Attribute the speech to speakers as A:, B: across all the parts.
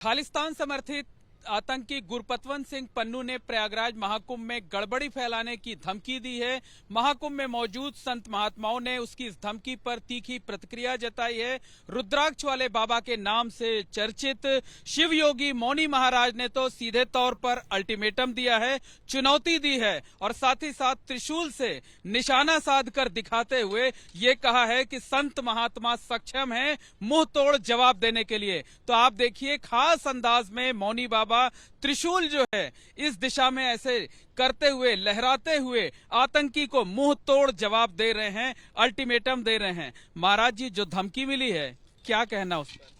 A: खालिस्तान समर्थित आतंकी गुरपतवंत सिंह पन्नू ने प्रयागराज महाकुंभ में गड़बड़ी फैलाने की धमकी दी है। महाकुंभ में मौजूद संत महात्माओं ने उसकी इस धमकी पर तीखी प्रतिक्रिया जताई है। रुद्राक्ष वाले बाबा के नाम से चर्चित शिव योगी मौनी महाराज ने तो सीधे तौर पर अल्टीमेटम दिया है, चुनौती दी है और साथ ही साथ त्रिशूल से निशाना साध कर दिखाते हुए ये कहा है कि संत महात्मा सक्षम हैं मुंह तोड़ जवाब देने के लिए। तो आप देखिए, खास अंदाज में मौनी बाबा त्रिशूल जो है इस दिशा में ऐसे करते हुए, लहराते हुए आतंकी को मुंह तोड़ जवाब दे रहे हैं, अल्टीमेटम दे रहे हैं। महाराज जी, जो धमकी मिली है, क्या कहना उस पर?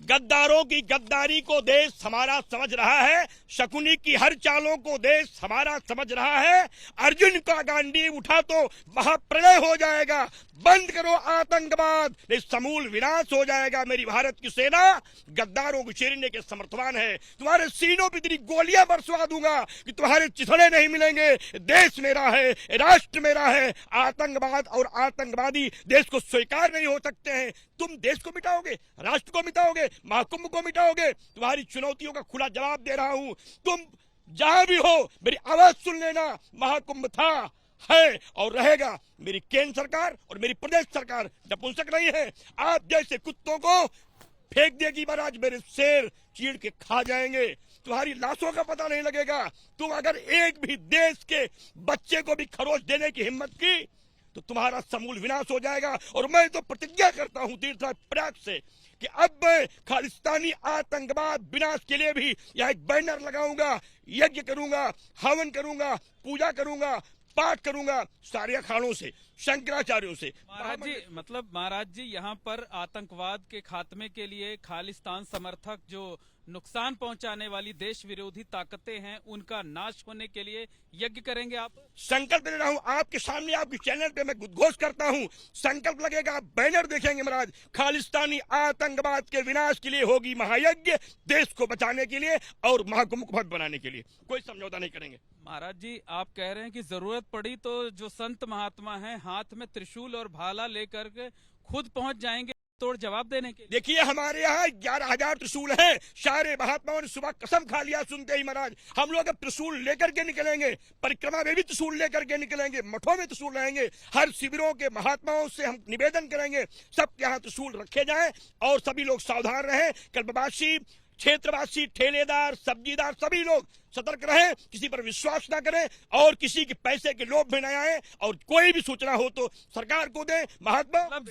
B: गद्दारों की गद्दारी को देश हमारा समझ रहा है, शकुनी की हर चालों को देश हमारा समझ रहा है। अर्जुन का गांडीव उठा तो महाप्रलय हो जाएगा। बंद करो आतंकवाद, नहीं समूल विनाश हो जाएगा। मेरी भारत की सेना गद्दारों को चीरने के समर्थवान है। तुम्हारे सीनों पर इतनी गोलियां बरसवा दूंगा कि तुम्हारे चिथड़े नहीं मिलेंगे। देश मेरा है, राष्ट्र मेरा है। आतंकवाद और आतंकवादी देश को स्वीकार नहीं हो सकते हैं। तुम देश को मिटाओगे, राष्ट्र को मिटाओगे, महाकुंभ को मिटाओगे। तुम्हारी चुनौतियों का खुला जवाब दे रहा हूं। तुम जहां भी हो मेरी आवाज सुन लेना। महाकुंभ था, है और रहेगा। मेरी केंद्र सरकार और मेरी प्रदेश सरकार नपुंसक नहीं है। आप जैसे कुत्तों को फेंक देगी महाराज, मेरे शेर चीड़ के खा जाएंगे। तुम्हारी लाशों का पता नहीं लगेगा। तुम अगर एक भी देश के बच्चे को भी खरोच देने की हिम्मत की तो तुम्हारा समूल विनाश हो जाएगा। और मैं तो प्रतिज्ञा करता हूं तीर्थराज प्रयाग से कि अब मैं खालिस्तानी आतंकवाद विनाश के लिए भी यह एक बैनर लगाऊंगा, यज्ञ करूंगा, हवन करूंगा, पूजा करूंगा, पाठ करूंगा, सारे अखाड़ों से, शंकराचार्यों से।
A: महाराज जी यहाँ पर आतंकवाद के खात्मे के लिए खालिस्तान समर्थक जो नुकसान पहुंचाने वाली देश विरोधी ताकतें हैं, उनका नाश होने के लिए यज्ञ करेंगे आप?
B: संकल्प ले रहा हूं आपके सामने, आपके चैनल पे मैं उद्घोष करता हूं। संकल्प लगेगा, आप बैनर देखेंगे महाराज। खालिस्तानी आतंकवाद के विनाश के लिए होगी महायज्ञ, देश को बचाने के लिए और महाकुंभ को भव्य बनाने के लिए। कोई समझौता नहीं करेंगे।
A: महाराज जी, आप कह रहे हैं कि जरूरत पड़ी तो जो संत महात्मा हैं हाथ में त्रिशूल और भाला लेकर के खुद पहुंच जाएंगे तोड़ जवाब देने के लिए।
B: देखिए, हमारे यहाँ 11,000 त्रिशूल हैं। सारे महात्माओं ने सुबह कसम खा लिया सुनते ही महाराज, हम लोग अब त्रिशूल लेकर के निकलेंगे। परिक्रमा में भी त्रिशूल लेकर के निकलेंगे, मठों में त्रिशूल रहेंगे। हर शिविरों के महात्माओं से हम निवेदन करेंगे सबके यहाँ त्रिशूल रखे जाएं और सभी लोग सावधान रहें। कल्पवासी, क्षेत्रवासी, ठेलेदार, सब्जीदार सभी लोग सतर्क रहें, किसी पर विश्वास ना करें और किसी के पैसे के लोभ में न आए। और कोई भी सूचना हो तो सरकार को दें। महात्मा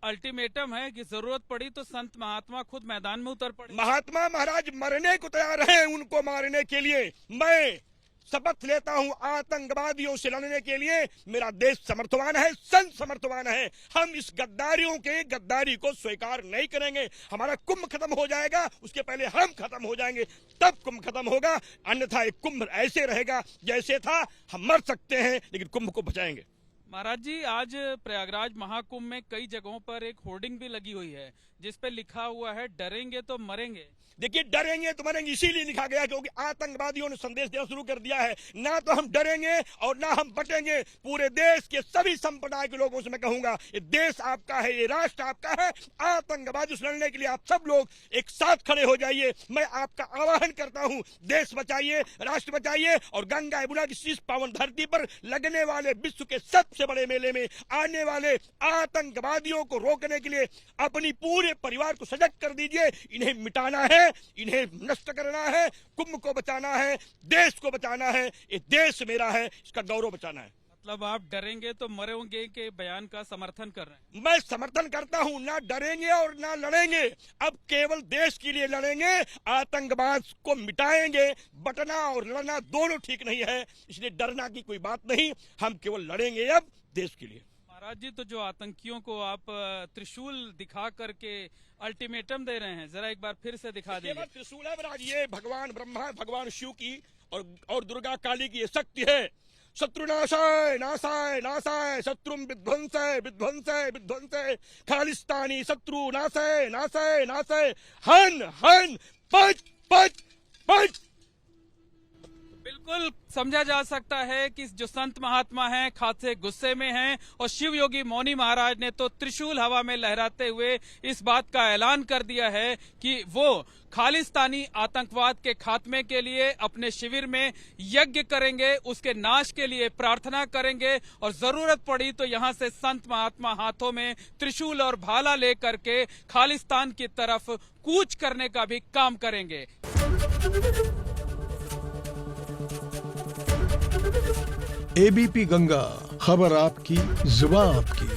A: अल्टीमेटम है कि जरूरत पड़ी तो संत महात्मा खुद मैदान में उतर पड़े।
B: महात्मा महाराज मरने को तैयार हैं उनको मारने के लिए। मैं शपथ लेता हूं आतंकवादियों से लड़ने के लिए। मेरा देश समर्थवान है, संत समर्थवान है। हम इस गद्दारियों के गद्दारी को स्वीकार नहीं करेंगे। हमारा कुंभ खत्म हो जाएगा, उसके पहले हम खत्म हो जाएंगे, तब कुंभ खत्म होगा। अन्यथा एक कुंभ ऐसे रहेगा जैसे था। हम मर सकते हैं लेकिन कुंभ को बचाएंगे।
A: महाराज जी, आज प्रयागराज महाकुंभ में कई जगहों पर एक होर्डिंग भी लगी हुई है जिस पे लिखा हुआ है डरेंगे तो मरेंगे।
B: देखिए, डरेंगे तो मरेंगे इसीलिए लिखा गया क्योंकि आतंकवादियों ने संदेश देना शुरू कर दिया है। ना तो हम डरेंगे और ना हम बटेंगे। पूरे देश के सभी संप्रदाय के लोगों से मैं कहूंगा, ये देश आपका है, ये राष्ट्र आपका है। आतंकवादी से लड़ने के लिए आप सब लोग एक साथ खड़े हो जाइए। मैं आपका आह्वान करता हूं, देश बचाइए, राष्ट्र बचाइए और गंगा यमुना की इस पावन धरती पर लगने वाले विश्व के सबसे बड़े मेले में आने वाले आतंकवादियों को रोकने के लिए अपनी पूरे परिवार को सजग कर दीजिए। इन्हें मिटाना है, इन्हें नष्ट करना है, कुंभ को बचाना है, देश को बचाना है। ये देश मेरा है, इसका गौरव बचाना है।
A: मतलब आप डरेंगे तो मरेंगे के बयान का समर्थन कर रहे हैं?
B: मैं समर्थन करता हूं, ना डरेंगे और ना लड़ेंगे। अब केवल देश के लिए लड़ेंगे, आतंकवाद को मिटाएंगे। बटना और लड़ना दोनों ठीक नहीं है, इसलिए डरना की कोई बात नहीं। हम केवल लड़ेंगे अब देश के लिए।
A: महाराज जी, तो जो आतंकियों को आप त्रिशूल दिखा करके अल्टीमेटम दे रहे हैं, जरा एक बार फिर से दिखा दीजिए।
B: त्रिशूल है महाराज, ये भगवान ब्रह्मा, भगवान शिव की और दुर्गा काली की ये शक्ति है। शत्रु नाशाय नाशाय नाशाय, शत्रु विध्वंसय विध्वंसय विध्वंसय, खालिस्तानी शत्रु नाशाय नाशाय नाशाय, हन हन, पच पच पच।
A: बिल्कुल समझा जा सकता है कि जो संत महात्मा हैं खासे गुस्से में हैं और शिव योगी मौनी महाराज ने तो त्रिशूल हवा में लहराते हुए इस बात का ऐलान कर दिया है कि वो खालिस्तानी आतंकवाद के खात्मे के लिए अपने शिविर में यज्ञ करेंगे, उसके नाश के लिए प्रार्थना करेंगे और जरूरत पड़ी तो यहां से संत महात्मा हाथों में त्रिशूल और भाला लेकर के खालिस्तान की तरफ कूच करने का भी काम करेंगे।
C: एबीपी गंगा, खबर आपकी, जुबान आपकी।